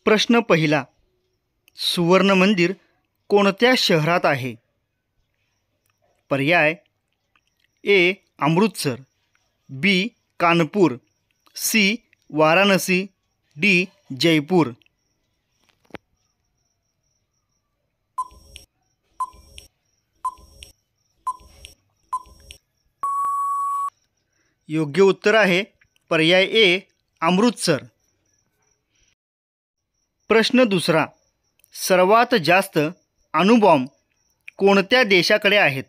प्रश्न पहिला. सुवर्ण मंदिर कोणत्या शहरात आहे? पर्याय ए अमृतसर, बी कानपूर, सी वाराणसी, डी जयपूर. योग्य उत्तर आहे पर्याय ए अमृतसर. प्रश्न दुसरा. सर्वात जास्त अणुबॉम्ब कोणत्या देशाकडे आहेत?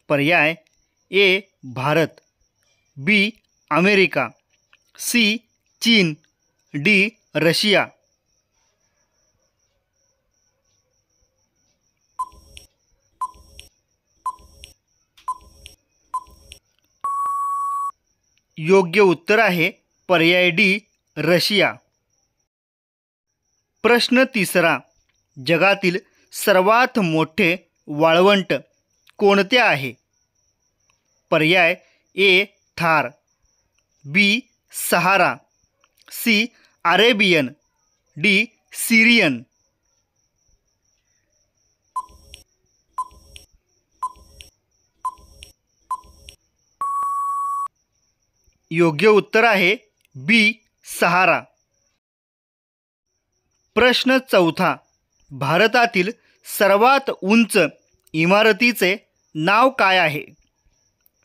पर्याय ए भारत, बी अमेरिका, सी चीन, डी रशिया. योग्य उत्तर आहे पर्याय डी रशिया. प्रश्न तिसरा. जगातील सर्वात मोठे वाळवंट कोणते आहे? पर्याय ए थार, बी सहारा, सी अरेबियन, डी सिरियन. योग्य उत्तर आहे बी सहारा. प्रश्न चौथा. भारतातील सर्वात उंच इमारतीचे नाव काय आहे?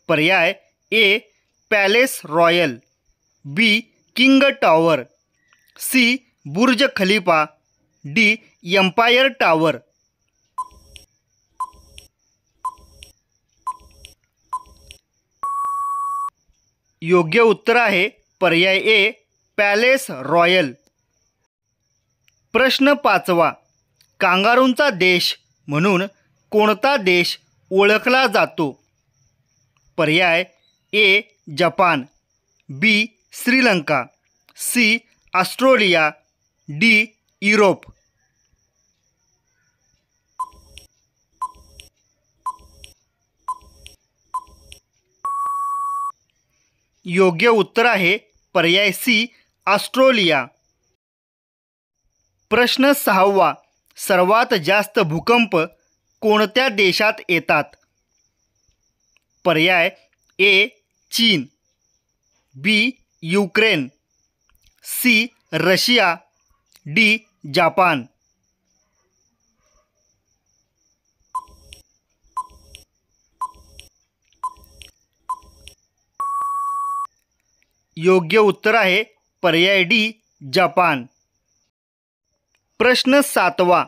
पर्याय A palace royal, B king tower, C Burj Khalifa, D empire tower. योग्य उत्तर आहे पर्याय ए पॅलेस रॉयल. प्रश्न पाचवा. कांगारूंचा देश म्हणून कोणता देश ओळखला जातो? पर्याय A Japan, B Sri Lanka, C Australia, D Europe. योग्य उत्तर आहे पर्याय सी ऑस्ट्रेलिया. प्रश्न सहावा. सर्वात जास्त भूकंप कोणत्या देशात येतात? पर्याय ए चीन, B Ukraine, C Russia, D Japan. योग्य उत्तर आहे पर्याय डी जपान. प्रश्न सातवा.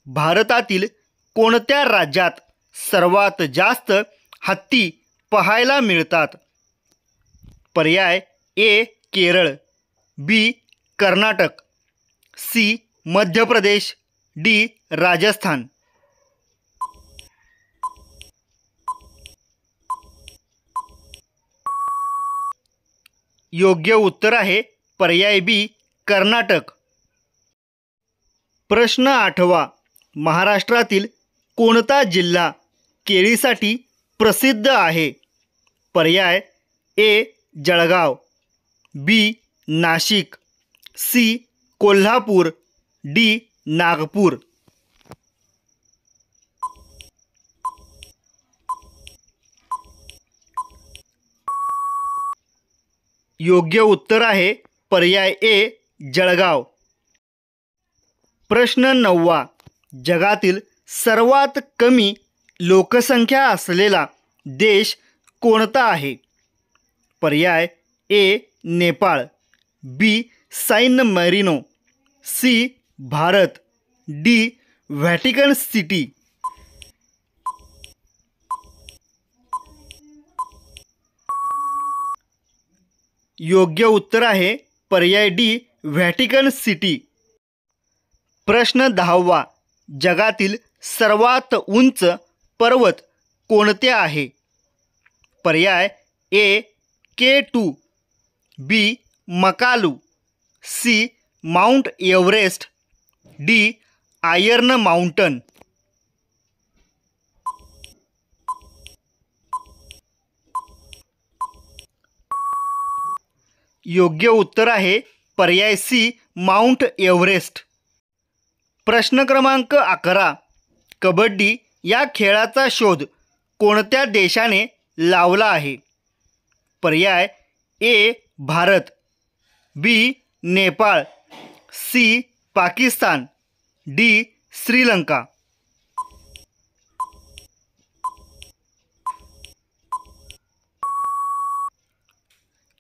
भारतातील कोणत्या राज्यात सर्वात जास्त हत्ती पाहायला मिळतात? पर्याय ए केरळ, बी कर्नाटक, सी मध्य प्रदेश, डी राजस्थान. योग्य उत्तर आहे पर्याय बी कर्नाटक. प्रश्न आठवा. महाराष्ट्रातील कोणता जिल्हा केळीसाठी प्रसिद्ध आहे? पर्याय ए जळगाव, बी नाशिक, सी कोल्हापूर, डी नागपूर. योग्य उत्तर आहे पर्याय ए जळगाव. प्रश्न नववा. जगातील सर्वात कमी लोकसंख्या असलेला देश कोणता आहे? पर्याय A Nepal, B San Marino, C Bharat, D Vatican City. योग्य उत्तर आहे पर्याय डी व्हॅटिकन सिटी. प्रश्न दहावा. जगातील सर्वात उंच पर्वत कोणते आहे? पर्याय A K2, B Makalu, C Mount Everest, D iron mountain. योग्य उत्तर आहे पर्याय सी माउंट एव्हरेस्ट. प्रश्न क्रमांक 11. कबड्डी या खेळाचा शोध कोणत्या देशाने लावला आहे? पर्याय ए भारत, बी नेपाळ, सी पाकिस्तान, डी श्रीलंका.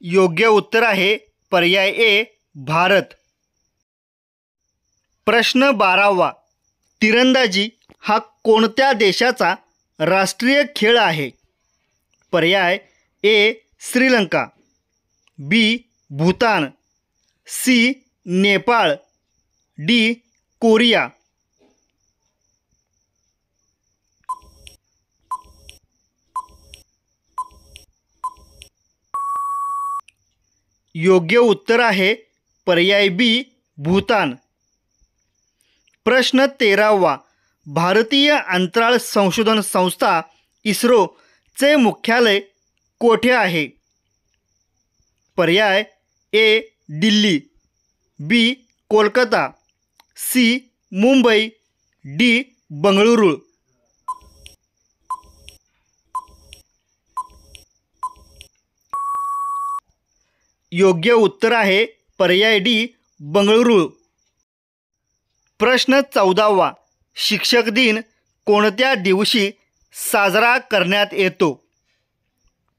योग्य उत्तर आहे पर्याय ए भारत. प्रश्न 12. तिरंदाजी हा कोणत्या देशाचा राष्ट्रीय खेळ आहे? पर्याय A Sri Lanka, B Bhutan, C Nepal, D Korea. योग्य उत्तर आहे पर्याय बी भूतान. प्रश्न 13. भारतीय अंतराळ संशोधन संस्था इस्रोचे मुख्यालय कोठे आहे? पर्याय ए दिल्ली, बी कोलकाता, सी मुंबई, डी बंगळुरू. योग्य उत्तर आहे पर्याय डी बंगळुरू. प्रश्न 14. शिक्षक दिन कोणत्या दिवशी साजरा करण्यात येतो?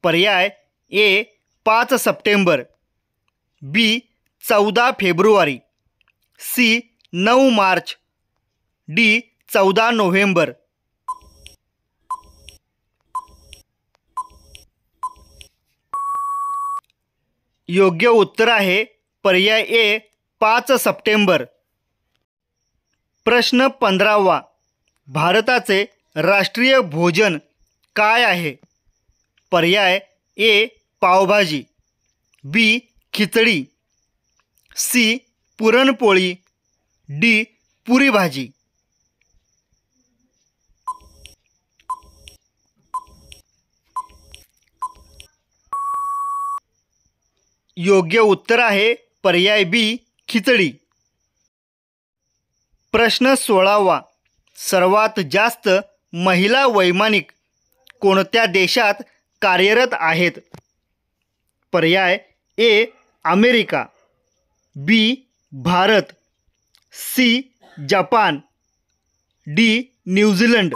पर्याय ए 5 सप्टेंबर, बी 14 फेब्रुवारी, सी 9 मार्च, डी 14 नोव्हेंबर. योग्य उत्तर आहे पर्याय ए 5 सप्टेंबर. प्रश्न 15. भारताचे राष्ट्रीय भोजन काय आहे? पर्याय ए पावभाजी, बी खिचडी, सी पुरणपोळी, डी पुरी भाजी. योग्य उत्तर आहे पर्याय बी खिचडी. प्रश्न 16. सर्वात जास्त महिला वैमानिक कोणत्या देशात कार्यरत आहेत? पर्याय A America, B Bharat, C Japan, D New Zealand.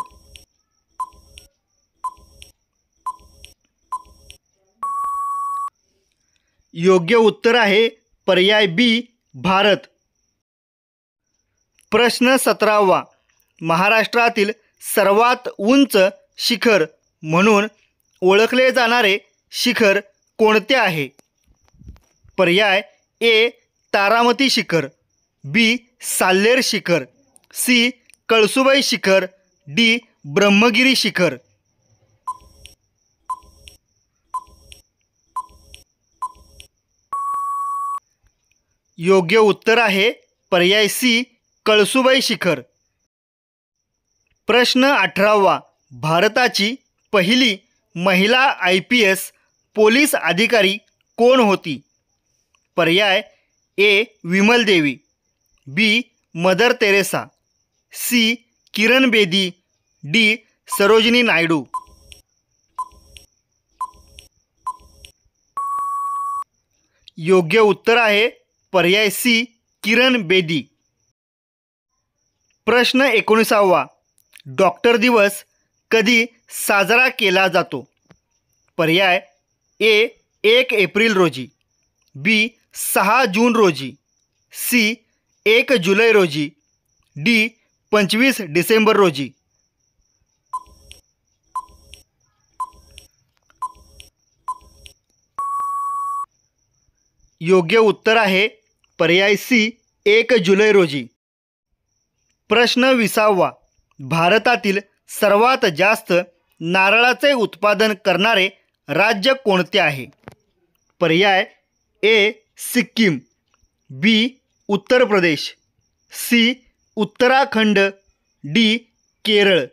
योग्य उत्तर आहे पर्याय बी भारत. प्रश्न 17. महाराष्ट्रातील सर्वात उंच शिखर म्हणून ओळखले जाणारे शिखर कोणते आहे? पर्याय ए तारामती शिखर, बी साल्हेर शिखर, सी कळसुबाई शिखर, डी ब्रह्मगिरी शिखर. योग्य उत्तर आहे पर्याय सी कळसुबाई शिखर. प्रश्न 18. भारताची पहिली महिला IPS पोलीस अधिकारी कोण होती? पर्याय ए विमल देवी, बी mother Theresa, C Kiran Bedi, D Sarojini Naidu. योग्य उत्तर आहे पर्याय सी किरण बेदी. प्रश्न 19. डॉक्टर दिवस कधी साजरा केला जातो? पर्याय ए 1 एप्रिल रोजी, बी 6 जून रोजी, सी 1 जुलै रोजी, डी 25 डिसेंबर रोजी. योग्य उत्तर आहे पर्याय सी 1 जुलै रोजी. प्रश्न 20. भारतातील सर्वात जास्त नारळाचे उत्पादन करणारे राज्य कोणते आहे? पर्याय ए सिक्कीम, बी उत्तर प्रदेश, सी उत्तराखंड, डी केरळ.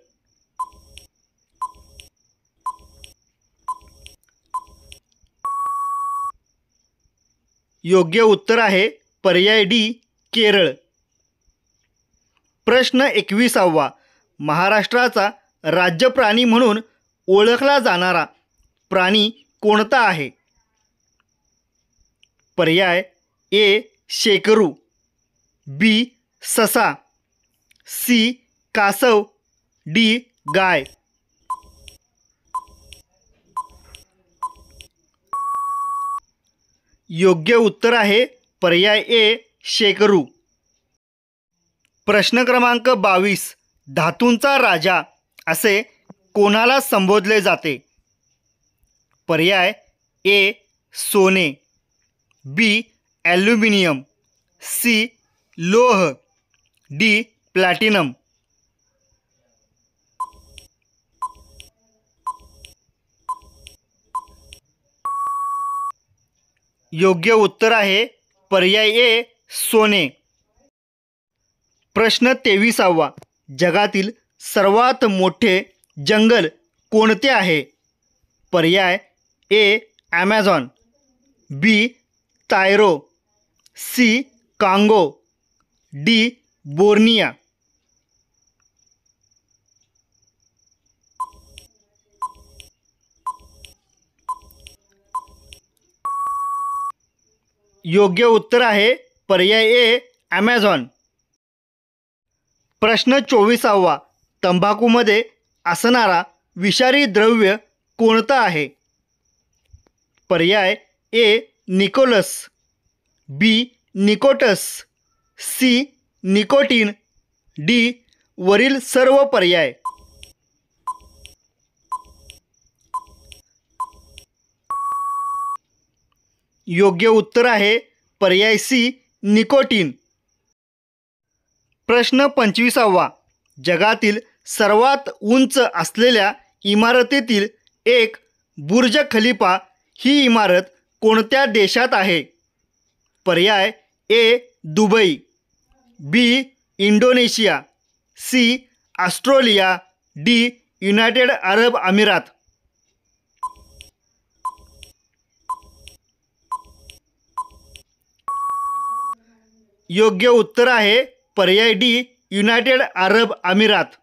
योग्य उत्तर आहे पर्याय डी केरळ. प्रश्न 21वा. महाराष्ट्राचा राज्य प्राणी म्हणून ओळखला जाणारा प्राणी कोणता आहे? पर्याय ए शेकरू, बी ससा, सी कासव, डी गाय. योग्य उत्तर आहे पर्याय ए शेकरू. प्रश्न क्रमांक 22. धातूंचा राजा असे कोणाला संबोधले जाते? पर्याय ए सोने, बी ॲल्युमिनियम, सी लोह, डी प्लॅटिनम. योग्य उत्तर आहे पर्याय ए सोने. प्रश्न 23वा. जगातील सर्वात मोठे जंगल कोणते आहे? पर्याय ए ॲमेझॉन, बी तायरो, सी कांगो, डी बोर्निया. योग्य उत्तर आहे पर्याय ए ॲमेझॉन. प्रश्न 24वा. तंबाखूमध्ये असणारा विषारी द्रव्य कोणता आहे? पर्याय ए निकोलस, बी निकोटस, सी निकोटीन, डी वरील सर्व पर्याय. योग्य उत्तर आहे पर्याय सी निकोटीन. प्रश्न 25वा. जगातील सर्वात उंच असलेल्या इमारतीतील एक बुर्ज खलिफा ही इमारत कोणत्या देशात आहे? पर्याय A Dubai, B Indonesia, C Australia, D United Arab Emirates. योग्य उत्तर आहे पर्याय डी युनायटेड अरब अमिरात.